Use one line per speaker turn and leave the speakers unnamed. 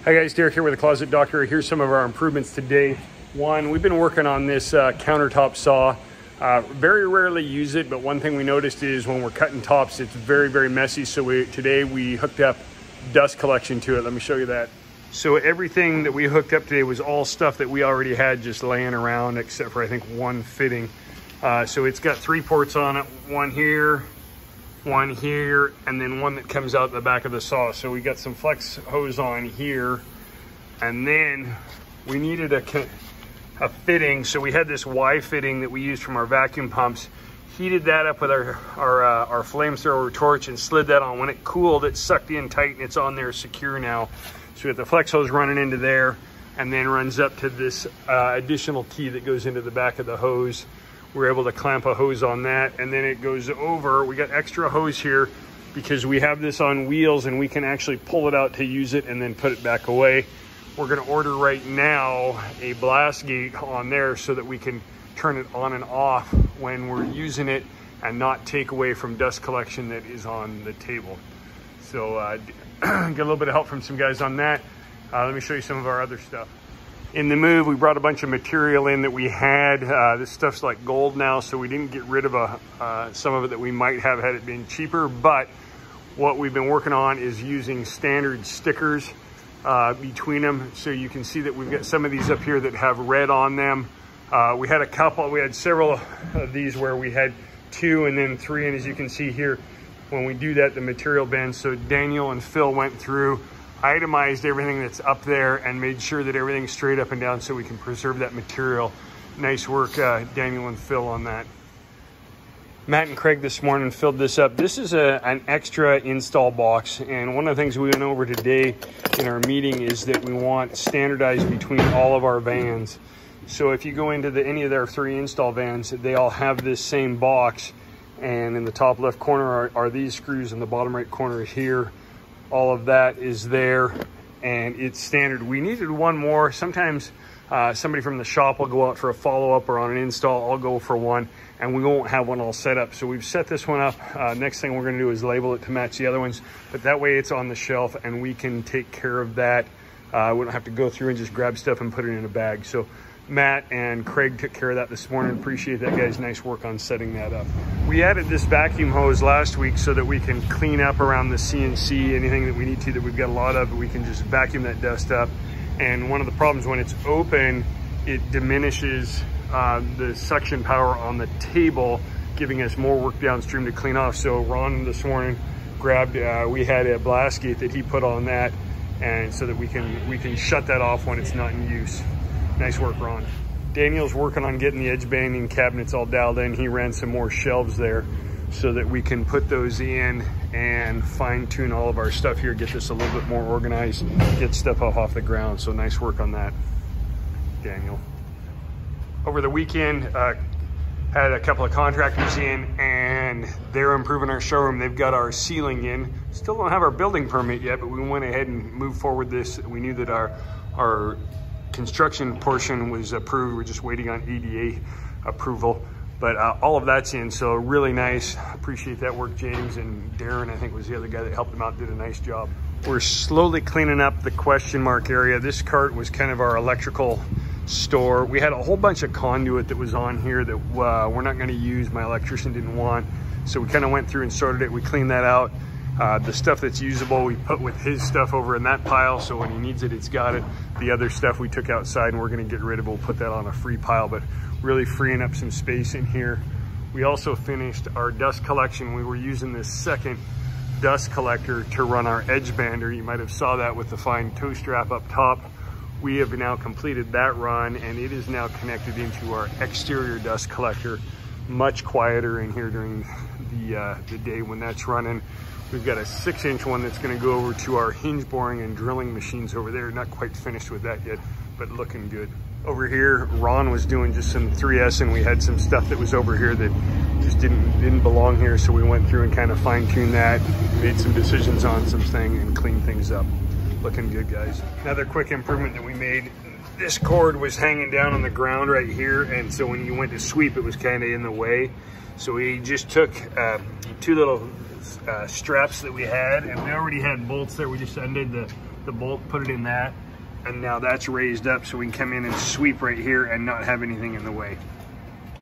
Hi guys, Derek here with the Closet Doctor. Here's some of our improvements today. One, we've been working on this countertop saw. Very rarely use it, but one thing we noticed is when we're cutting tops, it's very, very messy. So today we hooked up dust collection to it. Let me show you that. So everything that we hooked up today was all stuff that we already had just laying around, except for I think one fitting. So it's got 3 ports on it, one here, and then one that comes out the back of the saw. So we got some flex hose on here, and then we needed a fitting. So we had this Y fitting that we used from our vacuum pumps, heated that up with our flamethrower torch and slid that on. When it cooled, it sucked in tight and it's on there secure now. So we have the flex hose running into there and then runs up to this additional key that goes into the back of the hose. We're able to clamp a hose on that, and then it goes over. We got extra hose here because we have this on wheels and we can actually pull it out to use it and then put it back away. We're going to order right now a blast gate on there so that we can turn it on and off when we're using it and not take away from dust collection that is on the table. So get a little bit of help from some guys on that. Let me show you some of our other stuff. In the move, we brought a bunch of material in that we had. This stuff's like gold now, so we didn't get rid of some of it that we might have had it been cheaper. But what we've been working on is using standard stickers between them. So you can see that we've got some of these up here that have red on them. We had several of these where we had 2 and then 3. And as you can see here, when we do that, the material bends. So Daniel and Phil went through, itemized everything that's up there and made sure that everything's straight up and down so we can preserve that material. Nice work, Daniel and Phil, on that. Matt and Craig this morning filled this up. This is an extra install box, and one of the things we went over today in our meeting is that we want standardized between all of our vans. So if you go into any of their 3 install vans, they all have this same box, and in the top left corner are these screws, in the bottom right corner here. All of that is there, and it's standard. We needed one more. Sometimes somebody from the shop will go out for a follow-up or on an install. I'll go for one, and we won't have one all set up. So we've set this one up. Next thing we're going to do is label it to match the other ones, but that way it's on the shelf and we can take care of that. We don't have to go through and just grab stuff and put it in a bag. So Matt and Craig took care of that this morning. Appreciate that, guys. Nice work on setting that up. We added this vacuum hose last week so that we can clean up around the CNC, anything that we need to, that we've got a lot of, we can just vacuum that dust up. And one of the problems when it's open, it diminishes the suction power on the table, giving us more work downstream to clean off. So Ron this morning grabbed, we had a blast gate that he put on that, and so that we can shut that off when it's not in use. Nice work, Ron. Daniel's working on getting the edge banding cabinets all dialed in. He ran some more shelves there so that we can put those in and fine tune all of our stuff here, get this a little bit more organized, get stuff off the ground. So nice work on that, Daniel. Over the weekend, had a couple of contractors in and they're improving our showroom. They've got our ceiling in. Still don't have our building permit yet, but we went ahead and moved forward this. We knew that our construction portion was approved. We're just waiting on EDA approval, but all of that's in, so really nice. Appreciate that work. James and Darren, I think, was the other guy that helped them out, did a nice job. We're slowly cleaning up the question mark area. This cart was kind of our electrical store. We had a whole bunch of conduit that was on here that we're not going to use. My electrician didn't want, so we kind of went through and sorted it. We cleaned that out. The stuff that's usable, we put with his stuff over in that pile, so when he needs it, it's got it. The other stuff we took outside and we're gonna get rid of. We'll put that on a free pile, but really freeing up some space in here. We also finished our dust collection. We were using this second dust collector to run our edge bander. You might have saw that with the fine toe strap up top. We have now completed that run, and it is now connected into our exterior dust collector. Much quieter in here during the day when that's running. We've got a 6-inch one that's going to go over to our hinge boring and drilling machines over there. Not quite finished with that yet, but looking good. Over here, Ron was doing just some 3S, and we had some stuff that was over here that just didn't belong here. So we went through and kind of fine-tuned that, made some decisions on some things, and cleaned things up. Looking good, guys. Another quick improvement that we made. This cord was hanging down on the ground right here, and so when you went to sweep, it was kind of in the way. So we just took 2 little straps that we had, and we already had bolts there. We just undid the the bolt, put it in that, and now that's raised up so we can come in and sweep right here and not have anything in the way.